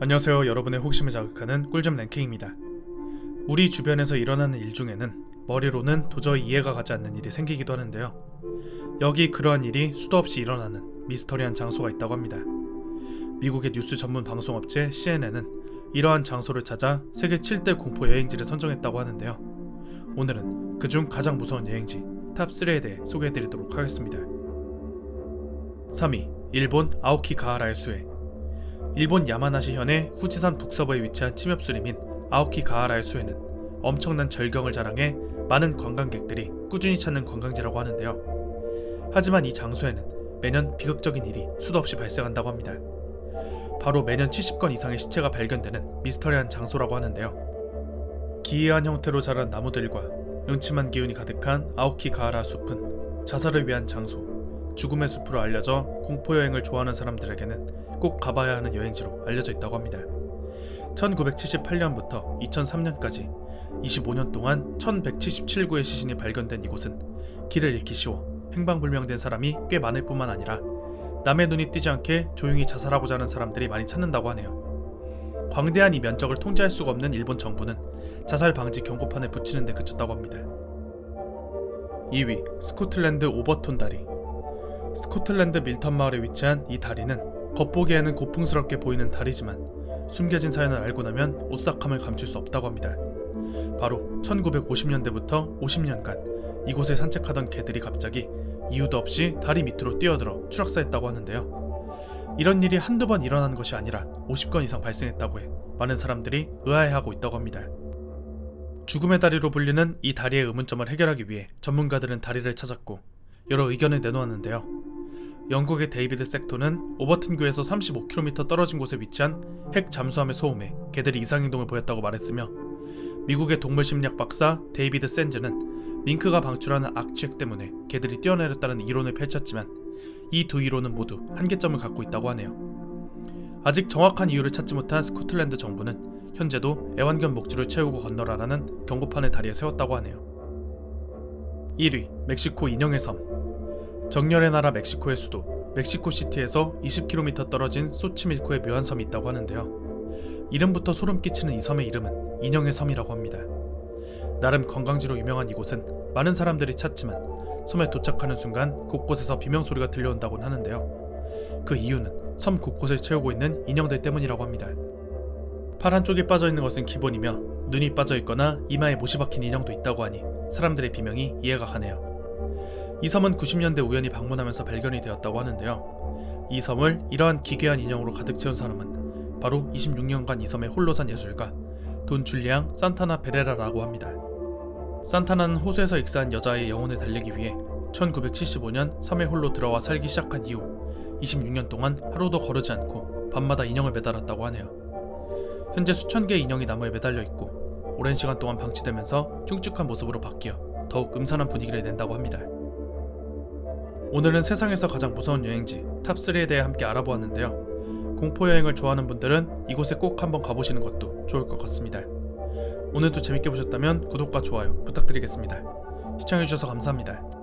안녕하세요. 여러분의 호기심을 자극하는 꿀잼 랭킹입니다. 우리 주변에서 일어나는 일 중에는 머리로는 도저히 이해가 가지 않는 일이 생기기도 하는데요. 여기 그러한 일이 수도 없이 일어나는 미스터리한 장소가 있다고 합니다. 미국의 뉴스 전문 방송업체 CNN은 이러한 장소를 찾아 세계 7대 공포 여행지를 선정했다고 하는데요. 오늘은 그중 가장 무서운 여행지 탑3에 대해 소개해드리도록 하겠습니다. 3위, 일본 아오키가하라의 수해. 일본 야마나시현의 후지산 북서부에 위치한 침엽수림인 아오키가하라의 수해는 엄청난 절경을 자랑해 많은 관광객들이 꾸준히 찾는 관광지라고 하는데요. 하지만 이 장소에는 매년 비극적인 일이 수도 없이 발생한다고 합니다. 바로 매년 70건 이상의 시체가 발견되는 미스터리한 장소라고 하는데요. 기이한 형태로 자란 나무들과 음침한 기운이 가득한 아오키가하라 숲은 자살을 위한 장소, 죽음의 숲으로 알려져 공포여행을 좋아하는 사람들에게는 꼭 가봐야 하는 여행지로 알려져 있다고 합니다. 1978년부터 2003년까지 25년 동안 1177구의 시신이 발견된 이곳은 길을 잃기 쉬워 행방불명된 사람이 꽤 많을 뿐만 아니라 남의 눈이 띄지 않게 조용히 자살하고자 하는 사람들이 많이 찾는다고 하네요. 광대한 이 면적을 통제할 수가 없는 일본 정부는 자살 방지 경고판을 붙이는 데 그쳤다고 합니다. 2위, 스코틀랜드 오버톤 다리. 스코틀랜드 밀턴 마을에 위치한 이 다리는 겉보기에는 고풍스럽게 보이는 다리지만 숨겨진 사연을 알고 나면 오싹함을 감출 수 없다고 합니다. 바로 1950년대부터 50년간 이곳을 산책하던 개들이 갑자기 이유도 없이 다리 밑으로 뛰어들어 추락사했다고 하는데요. 이런 일이 한두 번 일어난 것이 아니라 50건 이상 발생했다고 해 많은 사람들이 의아해하고 있다고 합니다. 죽음의 다리로 불리는 이 다리의 의문점을 해결하기 위해 전문가들은 다리를 찾았고 여러 의견을 내놓았는데요. 영국의 데이비드 섹토는 오버튼교에서 35km 떨어진 곳에 위치한 핵 잠수함의 소음에 개들이 이상행동을 보였다고 말했으며, 미국의 동물심리학 박사 데이비드 샌즈는 밍크가 방출하는 악취액 때문에 개들이 뛰어내렸다는 이론을 펼쳤지만 이 두 이론은 모두 한계점을 갖고 있다고 하네요. 아직 정확한 이유를 찾지 못한 스코틀랜드 정부는 현재도 애완견 목줄을 채우고 건너라라는 경고판을 다리에 세웠다고 하네요. 1위, 멕시코 인형의 섬. 정열의 나라 멕시코의 수도 멕시코시티에서 20km 떨어진 소치밀코의 묘한 섬이 있다고 하는데요. 이름부터 소름 끼치는 이 섬의 이름은 인형의 섬이라고 합니다. 나름 관광지로 유명한 이곳은 많은 사람들이 찾지만 섬에 도착하는 순간 곳곳에서 비명소리가 들려온다곤 하는데요. 그 이유는 섬 곳곳을 채우고 있는 인형들 때문이라고 합니다. 팔 한쪽이 빠져있는 것은 기본이며 눈이 빠져있거나 이마에 못이 박힌 인형도 있다고 하니 사람들의 비명이 이해가 가네요. 이 섬은 90년대 우연히 방문하면서 발견이 되었다고 하는데요. 이 섬을 이러한 기괴한 인형으로 가득 채운 사람은 바로 26년간 이 섬에 홀로 산 예술가 돈 줄리앙 산타나 베레라라고 합니다. 산타나는 호수에서 익사한 여자의 영혼을 달래기 위해 1975년 섬에 홀로 들어와 살기 시작한 이후 26년 동안 하루도 거르지 않고 밤마다 인형을 매달았다고 하네요. 현재 수천 개의 인형이 나무에 매달려 있고 오랜 시간 동안 방치되면서 흉측한 모습으로 바뀌어 더욱 음산한 분위기를 낸다고 합니다. 오늘은 세상에서 가장 무서운 여행지 탑3에 대해 함께 알아보았는데요. 공포여행을 좋아하는 분들은 이곳에 꼭 한번 가보시는 것도 좋을 것 같습니다. 오늘도 재밌게 보셨다면 구독과 좋아요 부탁드리겠습니다. 시청해주셔서 감사합니다.